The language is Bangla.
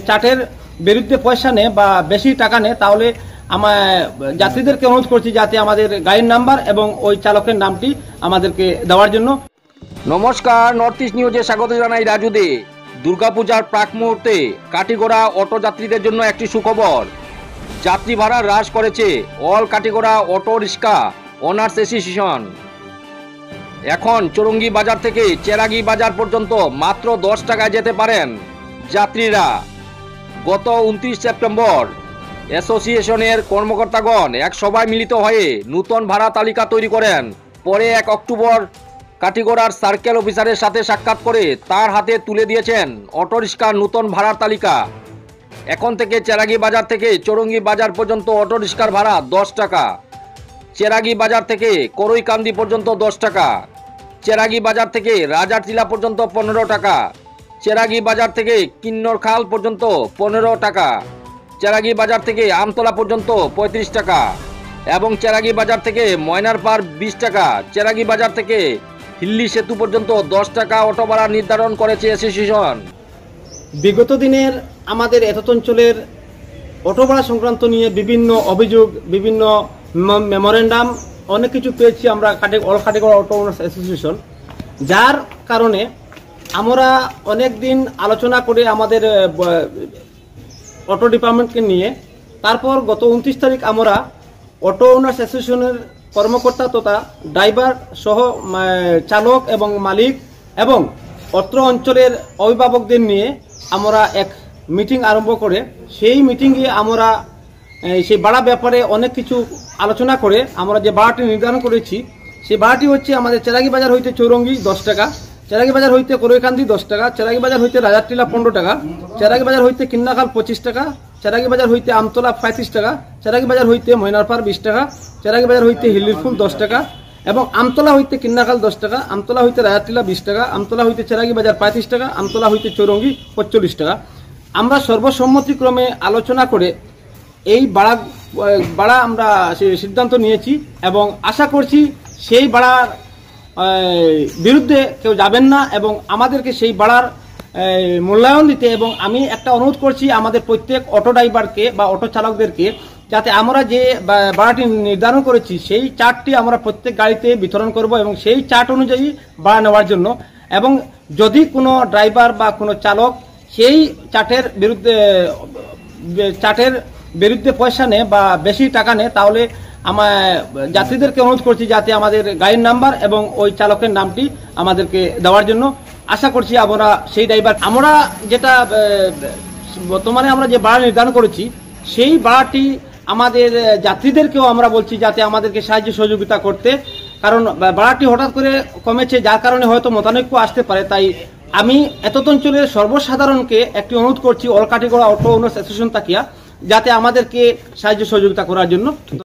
চাটের বিরুদ্ধে পয়সা নেয় বা বেশি টাকা নেয় তাহলে আমার যাত্রীদেরকে অনুরোধ করছি যাতে আমাদের গাড়ির নাম্বার এবং ওই চালকের নামটি আমাদেরকে দেওয়ার জন্য। নমস্কার, নর্থ ইস্ট নিউজে স্বাগত জানাই রাজু দে। দুর্গাপূজার প্রাক মুহূর্তে কাটিগড়া অটো যাত্রীদের জন্য একটি সুখবর। যাত্রী ভাড়া হ্রাস করেছে all Katigorah auto rickshaw owners association. এখন চৌরঙ্গি বাজার থেকে চেরাগি বাজার পর্যন্ত মাত্র 10 টাকায় যেতে পারেন যাত্রীরা। গত 29 সেপ্টেম্বর অ্যাসোসিয়েশনের কর্মকর্তাগণ এক সভায় মিলিত হয়ে নূতন ভাড়া তালিকা তৈরি করেন। পরে 1 অক্টোবর কাটিগড়ার সার্কেল অফিসারের সাথে সাক্ষাৎ করে তার হাতে তুলে দিয়েছেন অটোরিক্সার নূতন ভাড়ার তালিকা। এখন থেকে চেরাগি বাজার থেকে চৌরঙ্গি বাজার পর্যন্ত অটোরিক্সার ভাড়া 10 টাকা, চেরাগি বাজার থেকে করইকান্দি পর্যন্ত 10 টাকা, চেরাগি বাজার থেকে রাজারটিলা পর্যন্ত 15 টাকা, চেরাগি বাজার থেকে কিন্নরখাল পর্যন্ত 15 টাকা, চেরাগি বাজার থেকে আমতলা পর্যন্ত 35 টাকা এবং চেরাগি বাজার থেকে ময়নারপাড় 20 টাকা, চেরাগি বাজার থেকে হিল্লি সেতু পর্যন্ত 10 টাকা অটো ভাড়া নির্ধারণ করেছে অ্যাসোসিয়েশন। বিগত দিনের আমাদের এতত অঞ্চলের অটো ভাড়া সংক্রান্ত নিয়ে বিভিন্ন অভিযোগ, বিভিন্ন মেমোরেন্ডাম অনেক কিছু পেয়েছি আমরা all Katigorah auto owners association, যার কারণে আমরা অনেক দিন আলোচনা করে আমাদের অটো ডিপার্টমেন্টকে নিয়ে তারপর গত 29 তারিখ আমরা অটো ওনার্স অ্যাসোসিয়েশনের কর্মকর্তা তথা ড্রাইভার সহ চালক এবং মালিক এবং অত্র অঞ্চলের অভিভাবকদের নিয়ে আমরা এক মিটিং আরম্ভ করে সেই মিটিংয়ে আমরা সেই ভাড়া ব্যাপারে অনেক কিছু আলোচনা করে আমরা যে ভাড়াটি নির্ধারণ করেছি সেই ভাড়াটি হচ্ছে আমাদের চেরাগি বাজার হইতে চৌরঙ্গি 10 টাকা, চেরাগি বাজার হইতে করইকান্দি 10 টাকা, চেরাগি বাজার হইতে রাজারটিলা 15 টাকা, চেরাগি বাজার হইতে কিন্নাখাল 25 টাকা, চেরাগি বাজার হইতে আমতলা 35 টাকা, চেরাগি বাজার হইতে ময়নারপাড় 20 টাকা, চেরাগি বাজার হইতে হিল্লিরফুল 10 টাকা এবং আমতলা হইতে কিন্নাখাল 10 টাকা, আমতলা হইতে রাজারটিলা 20 টাকা, আমতলা হইতে চেরাগি বাজার 35 টাকা, আমতলা হইতে চৌরঙ্গি 45 টাকা। আমরা সর্বসম্মতিক্রমে আলোচনা করে এই ভাড়া আমরা সিদ্ধান্ত নিয়েছি এবং আশা করছি সেই ভাড়ার বিরুদ্ধে কেউ যাবেন না এবং আমাদেরকে সেই ভাড়ার মূল্যায়ন দিতে। এবং আমি একটা অনুরোধ করছি আমাদের প্রত্যেক অটো ড্রাইভারকে বা অটো চালকদেরকে যাতে আমরা যে ভাড়াটি নির্ধারণ করেছি সেই চার্টটি আমরা প্রত্যেক গাড়িতে বিতরণ করব এবং সেই চার্ট অনুযায়ী ভাড়া নেওয়ার জন্য। এবং যদি কোনো ড্রাইভার বা কোনো চালক সেই চার্টের বিরুদ্ধে পয়সা নেয় বা বেশি টাকা নেয় তাহলে আমার যাত্রীদেরকে অনুরোধ করছি যাতে আমাদের গাড়ির নাম্বার এবং ওই চালকের নামটি আমাদেরকে দেওয়ার জন্য। আশা করছি আমরা সেই ড্রাইভার আমরা যেটা বর্তমানে আমরা যে ভাড়া নির্ধারণ করেছি সেই ভাড়াটি আমাদের যাত্রীদেরকেও আমরা বলছি যাতে আমাদেরকে সাহায্য সহযোগিতা করতে, কারণ ভাড়াটি হঠাৎ করে কমেছে যার কারণে হয়তো মতানৈক্য আসতে পারে। তাই আমি এতত অঞ্চলের সর্বসাধারণকে একটি অনুরোধ করছি all Katigorah auto owners association তাকিয়া যাতে আমাদেরকে সাহায্য সহযোগিতা করার জন্য।